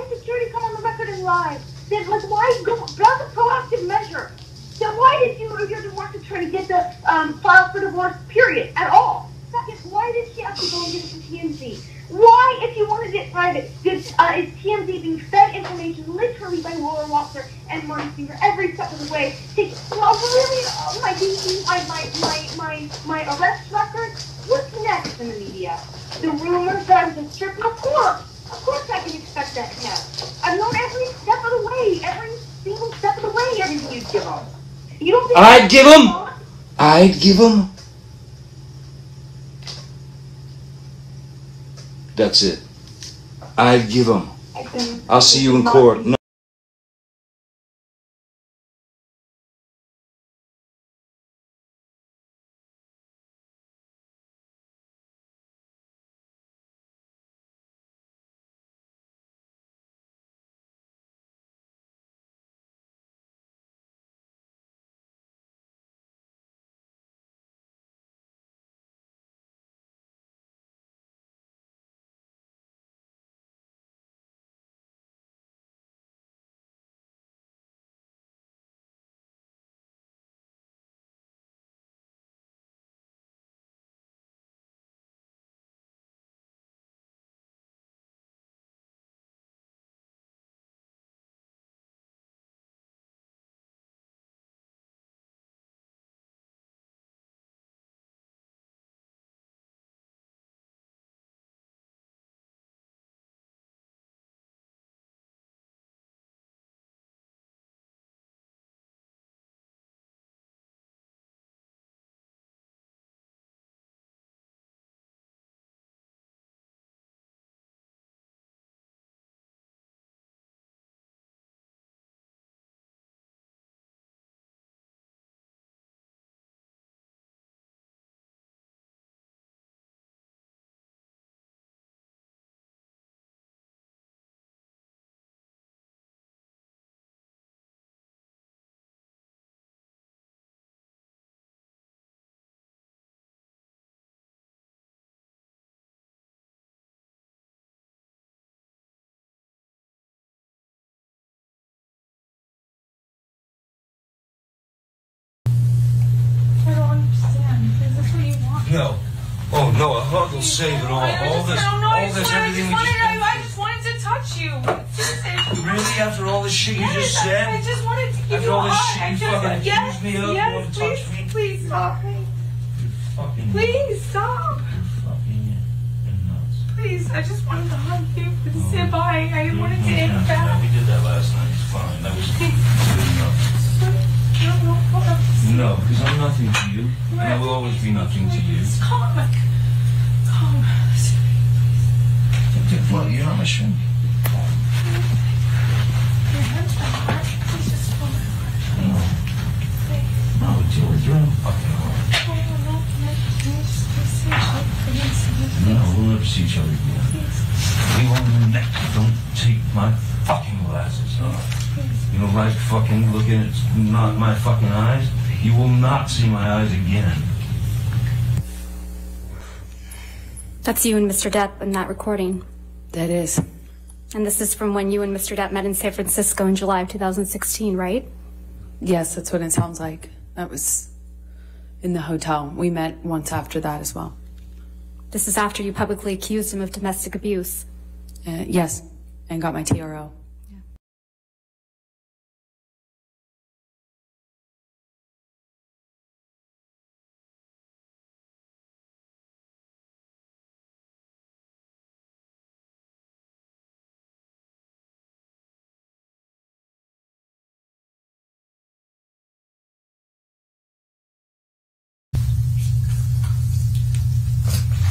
security come on the record and lie? Then why go? That's a proactive measure. Then why did you want to try to get the file for divorce, period, at all? Second, why did she have to go and get it from TMZ? Why, if you wanted it private, is TMZ being fed information literally by Laura Walker and Marty Singer every step of the way? My arrest record? What's next in the media? The rumors that I was a stripper? Of course I can expect that now. I've known every step of the way, every single step of the way, everything you'd give them. You don't think I'd give them. I'd give them. That's it. I'd give them. I'll see you in court. No. No. Oh no, a hug will save it all. All this, everything we I just wanted to touch you. Really? After all this shit you just said? I just wanted to give After you a all this hug. shit you fucking accused me of? You want to touch me? Please stop. Please stop. Please, I just wanted to hug you and say bye. I wanted to end that. We did that last night. It's fine. That was good enough. No, because I'm nothing to you, and I will always be nothing to you. Calm. Calm. What? You're not my shrink. No, it's your own fucking heart. No, we'll never see each other again. We won't neck. Don't take my fucking glasses off. You don't like fucking looking at not my fucking eyes? You will not see my eyes again. That's you and Mr. Depp in that recording. That is. And this is from when you and Mr. Depp met in San Francisco in July of 2016, right? Yes, that's what it sounds like. That was in the hotel. We met once after that as well. This is after you publicly accused him of domestic abuse. Yes, and got my TRO.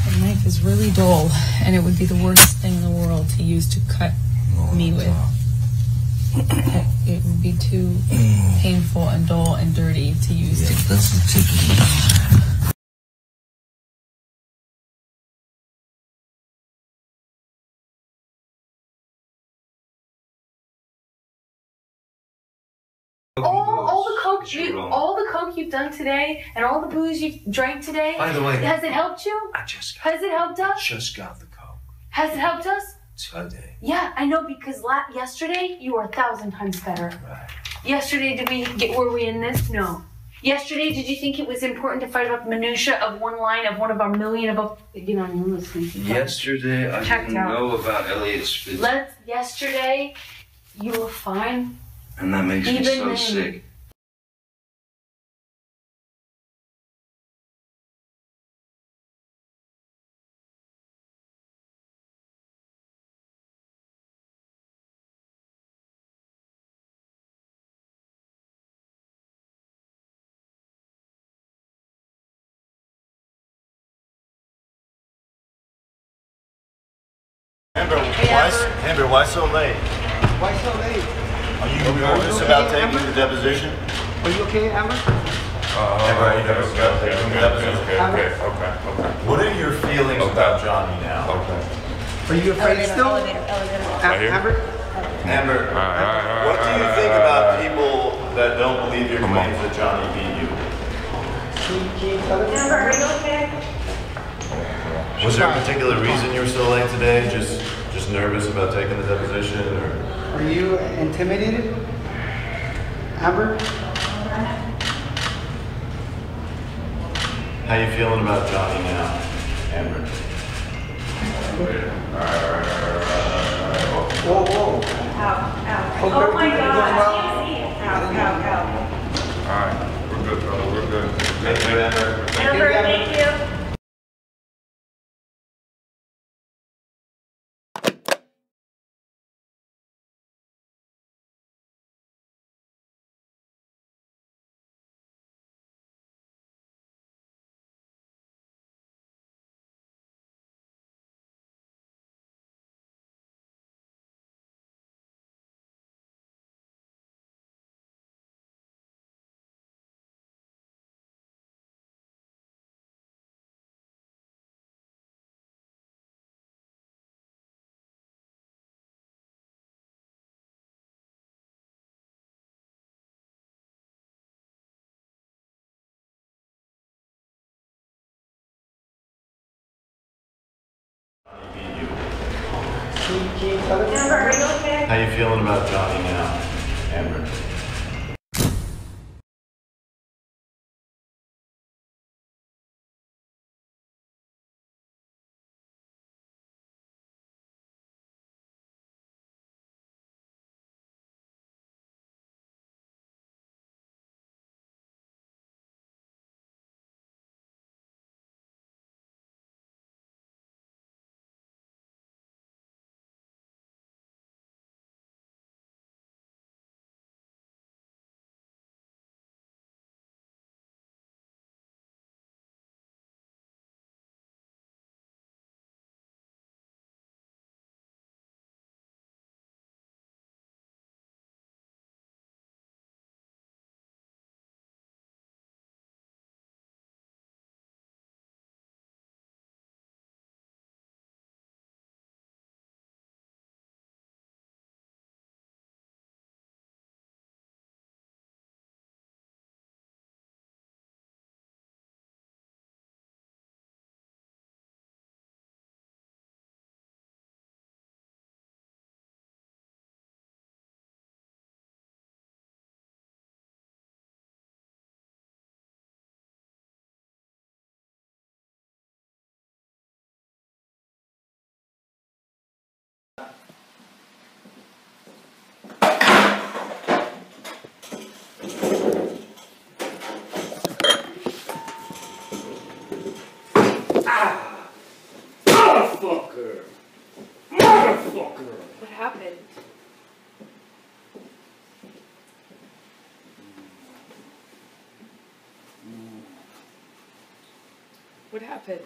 The knife is really dull, and it would be the worst thing in the world to use to cut me with. It would be too painful and dull and dirty to use. Yeah, that's the tip of the All the coke you've done today, and all the booze you've drank today. By the way, has it helped you? Has it helped us? Just got the coke Has it helped us? today. Yeah, I know, because yesterday you were 1,000 times better. Right. Yesterday, were we in this? No. Yesterday, did you think it was important to fight about the minutia of one line of one of our million of you're listening to Yesterday, I didn't know about Elliot Spitz. Yesterday, you were fine. And that makes me so sick. Amber, why so late? Why so late? Are you nervous about taking the deposition? Are you okay, Amber? Amber, are you nervous about taking the deposition? Okay. What are your feelings about Johnny now? Are you afraid still? Amber? Amber, what do you think about people that don't believe your claims that Johnny beat you? Amber, are you okay? Was there a particular reason you were so late today? Just nervous about taking the deposition, or? Are you intimidated? Amber? How you feeling about Johnny now, Amber? Whoa. Ow. Oh my God. Ow. Alright, we're good, brother, we're good. Thank you, Amber. Amber, thank you. Amber, are you okay? How you feeling about Johnny now, Amber? Motherfucker! What happened? What happened?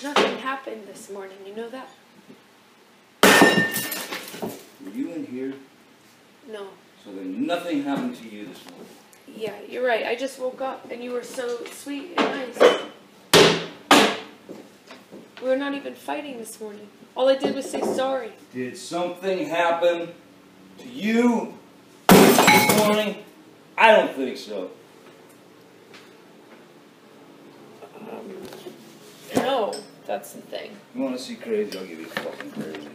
Nothing happened this morning, you know that? Were you in here? No. So then nothing happened to you this morning? Yeah, you're right. I just woke up and you were so sweet and nice. We were not even fighting this morning. All I did was say sorry. Did something happen to you this morning? I don't think so. No, that's the thing. You want to see crazy? I'll give you fucking crazy.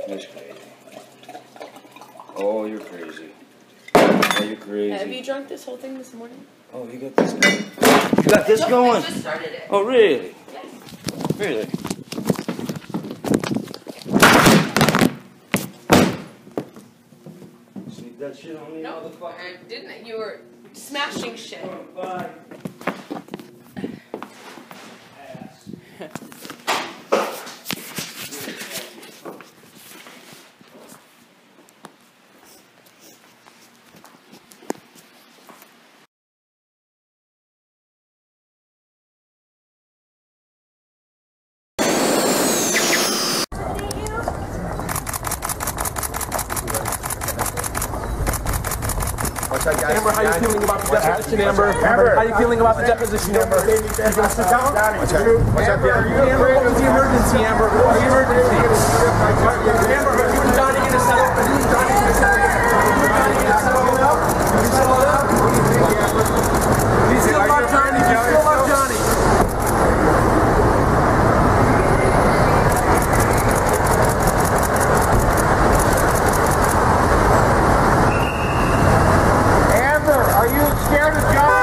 That's crazy. Oh, you're crazy. Oh, you're crazy. Have you drunk this whole thing this morning? Oh, you got this going? You got this going? I just started it. Oh, really? Yes. Really? that shit on me, No, motherfucker. I didn't. You were smashing shit. Oh, bye. Amber, how you feeling about the deposition, Amber? How you feeling about the deposition, Amber? You gonna sit down? Amber, what was the emergency, Amber? What was the emergency? Amber, are you and Johnny gonna settle? Are you and Johnny gonna settle? Johnny gonna settle up? You settle up? You still love Johnny? You still love Johnny? Scared of Johnny?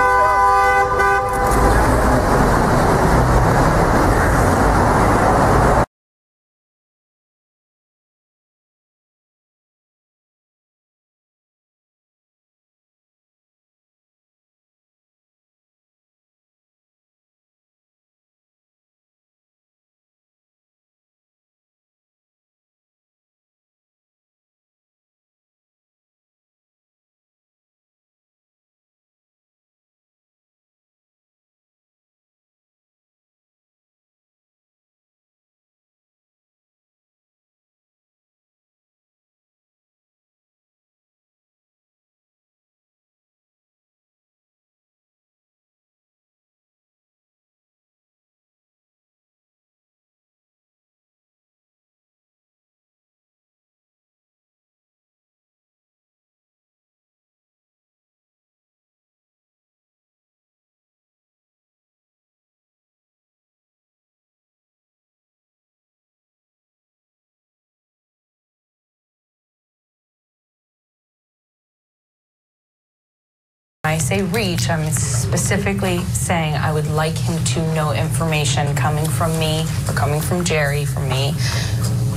When I say reach, I'm specifically saying I would like him to know information coming from me or coming from Jerry, from me,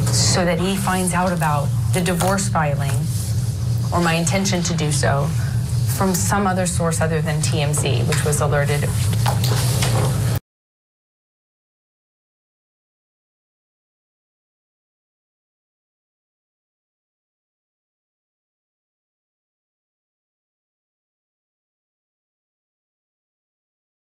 so that he finds out about the divorce filing or my intention to do so from some other source other than TMZ, which was alerted